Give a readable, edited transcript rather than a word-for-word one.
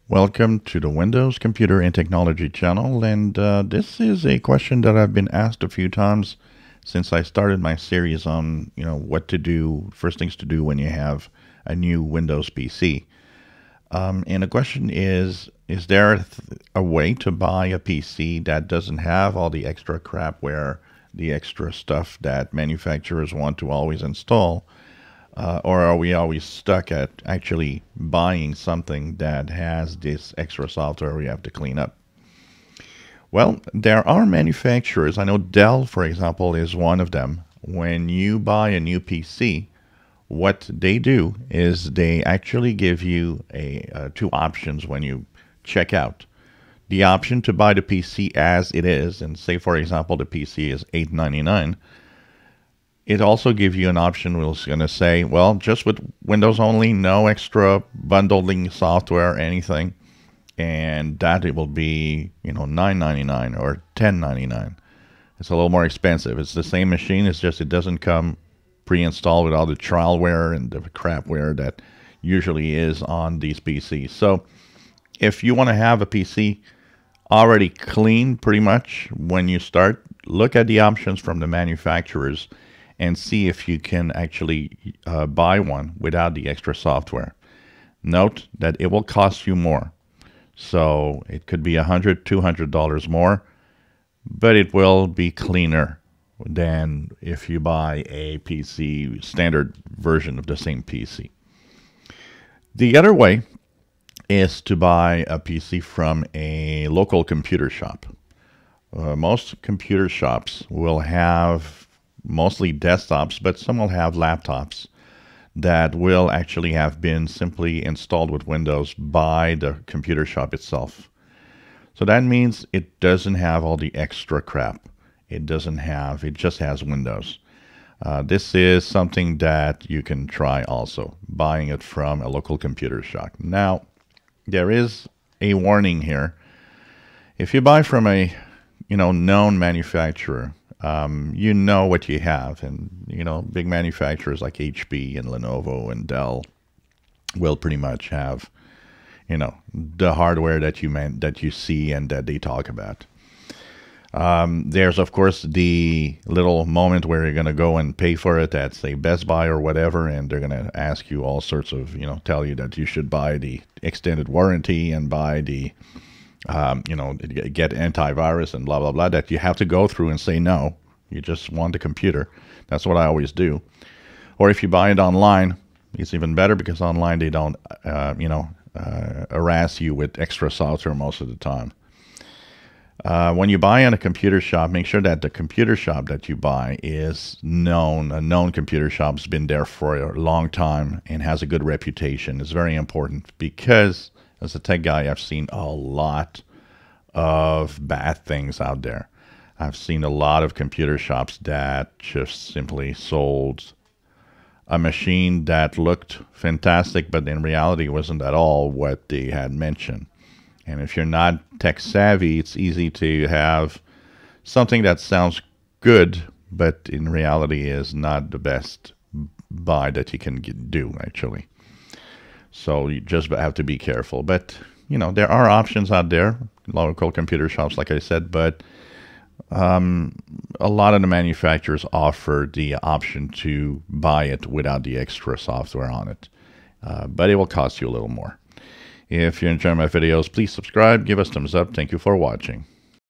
Welcome to the Windows Computer and Technology channel, and this is a question that I've been asked a few times since I started my series on, what to do, first things to do when you have a new Windows PC. And the question is there a way to buy a PC that doesn't have all the extra crapware, the extra stuff that manufacturers want to always install? Or are we always stuck at actually buying something that has this extra software we have to clean up? Well, there are manufacturers. I know Dell, for example, is one of them. When you buy a new PC, what they do is they actually give you two options when you check out. The option to buy the PC as it is, and say, for example, the PC is $899. It also gives you an option we're going to say, well, just with Windows only, no extra bundling software or anything. And that it will be, $9.99 or $10.99. It's a little more expensive. It's the same machine. It's just it doesn't come pre-installed with all the trialware and the crapware that usually is on these PCs. So if you want to have a PC already clean pretty much when you start, look at the options from the manufacturers and see if you can actually buy one without the extra software. Note that it will cost you more. So it could be $100, $200 more, but it will be cleaner than if you buy a PC standard version of the same PC. The other way is to buy a PC from a local computer shop. Most computer shops will have mostly desktops, but some will have laptops that will actually have been simply installed with Windows by the computer shop itself. So that means it doesn't have all the extra crap. It just has Windows. This is something that you can try also, buying it from a local computer shop. Now, there is a warning here. If you buy from a known manufacturer, you know what you have, and big manufacturers like HP and Lenovo and Dell will pretty much have the hardware that you see and that they talk about. There's of course the little moment where you're going to go and pay for it at, say, Best Buy or whatever, and they're going to ask you all sorts of tell you that you should buy the extended warranty and buy the get antivirus and blah, blah, blah, that you have to go through and say no. You just want the computer. That's what I always do. Or if you buy it online, it's even better because online they don't, harass you with extra software most of the time. When you buy in a computer shop, make sure that the computer shop that you buy is known. A known computer shop's been there for a long time and has a good reputation. It's very important because as a tech guy, I've seen a lot of bad things out there. I've seen a lot of computer shops that just simply sold a machine that looked fantastic, but in reality wasn't at all what they had mentioned. And if you're not tech savvy, it's easy to have something that sounds good, but in reality is not the best buy that you can do, actually. So you just have to be careful. But, there are options out there, local computer shops, like I said, but a lot of the manufacturers offer the option to buy it without the extra software on it. But it will cost you a little more. If you enjoy my videos, please subscribe, give us thumbs up. Thank you for watching.